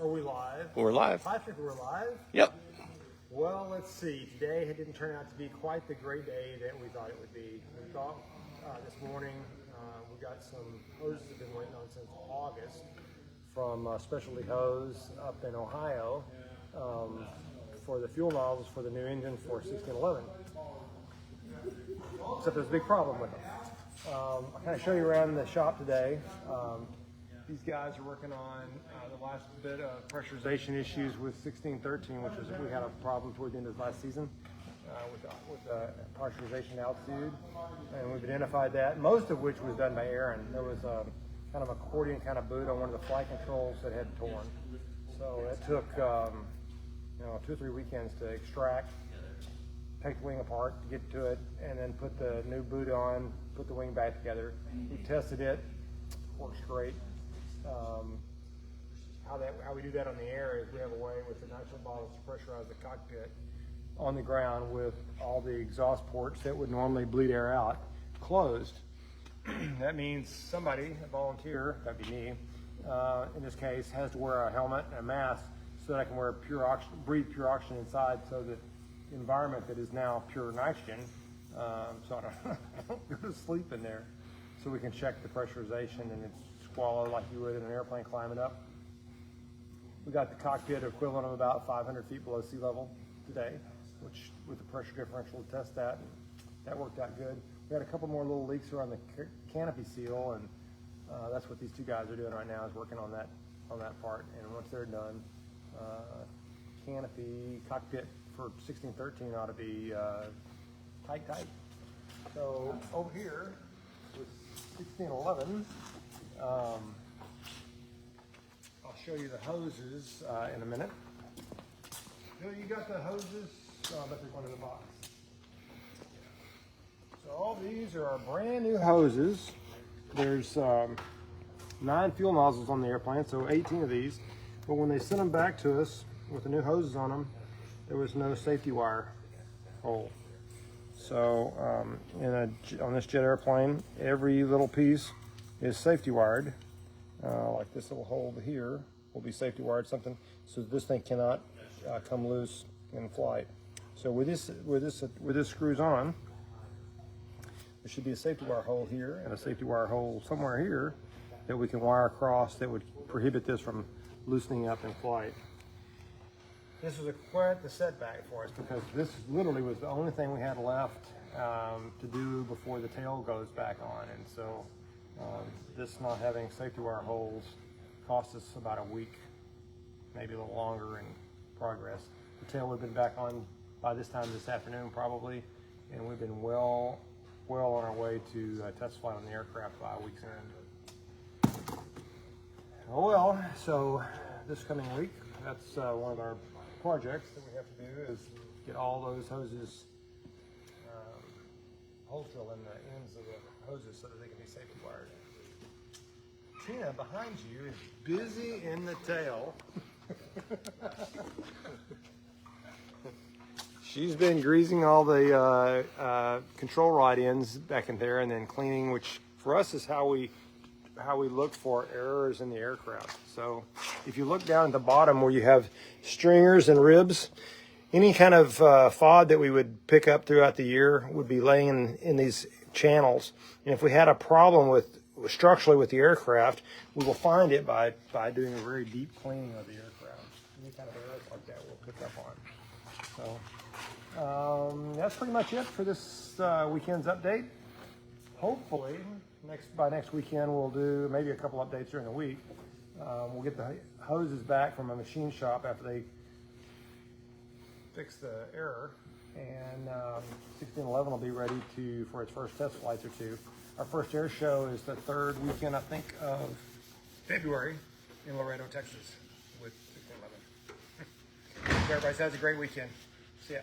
Are we live? We're live. Patrick, we're live? Yep. Well, let's see. Today it didn't turn out to be quite the great day that we thought it would be. We thought this morning we got some hoses we've been waiting on since August from Specialty Hose up in Ohio for the fuel nozzles for the new engine for 1611. Except there's a big problem with them. I'll kind of show you around the shop today. These guys are working on the last bit of pressurization issues with 1613, which was we had a problem toward the end of last season with pressurization altitude, and we've identified that. Most of which was done by Aaron. There was kind of accordion kind of boot on one of the flight controls that had torn, so it took 2 or 3 weekends to extract, take the wing apart to get to it, and then put the new boot on, put the wing back together. We tested it, works great. How we do that on the air is we have a way with the nitrile bottles to pressurize the cockpit on the ground with all the exhaust ports that would normally bleed air out closed. That means somebody, a volunteer, that'd be me, in this case, has to wear a helmet and a mask so that I can wear pure oxygen, breathe pure oxygen inside, so that the environment that is now pure nitrogen, so I don't go to sleep in there, so we can check the pressurization and it's squallow like you would in an airplane climbing up. We got the cockpit equivalent of about 500 feet below sea level today, which with the pressure differential to test that, and that worked out good. We had a couple more little leaks around the canopy seal, and that's what these two guys are doing right now, is working on that part. And once they're done, canopy cockpit for 1613 ought to be tight. So over here with 1611. I'll show you the hoses in a minute. Bill, you got the hoses? Oh, I bet there's one in the box. So all these are our brand new hoses. There's 9 fuel nozzles on the airplane, so 18 of these. But when they sent them back to us with the new hoses on them, there was no safety wire hole. So on this jet airplane, every little piece is safety wired. Like this little hole here will be safety wired, something so this thing cannot come loose in flight. So with this screws on, there should be a safety wire hole here and a safety wire hole somewhere here that we can wire across that would prohibit this from loosening up in flight. This was quite the setback for us because this literally was the only thing we had left to do before the tail goes back on, and so this not having safety wire holes cost us about a week, maybe a little longer in progress. The tail would have been back on by this time this afternoon probably, and we've been well on our way to test flight on the aircraft by a week's end. Oh well, so this coming week, that's one of our projects that we have to do, is get all those hoses, hole drill in the ends of the hoses so that they can be safety wired. Tina behind you is busy in the tail. She's been greasing all the control rod ends back in there and then cleaning, which for us is how we look for errors in the aircraft. So if you look down at the bottom where you have stringers and ribs, any kind of FOD that we would pick up throughout the year would be laying in these channels. And if we had a problem structurally with the aircraft, we will find it by doing a very deep cleaning of the aircraft. Any kind of errors like that we'll pick up on. So that's pretty much it for this weekend's update. Hopefully, by next weekend we'll do maybe a couple updates during the week. We'll get the hoses back from a machine shop after they fix the error, and 1611 will be ready for its first test flights or two. Our first air show is the 3rd weekend, I think, of February in Laredo, Texas with 1611. Everybody, have a great weekend. See ya.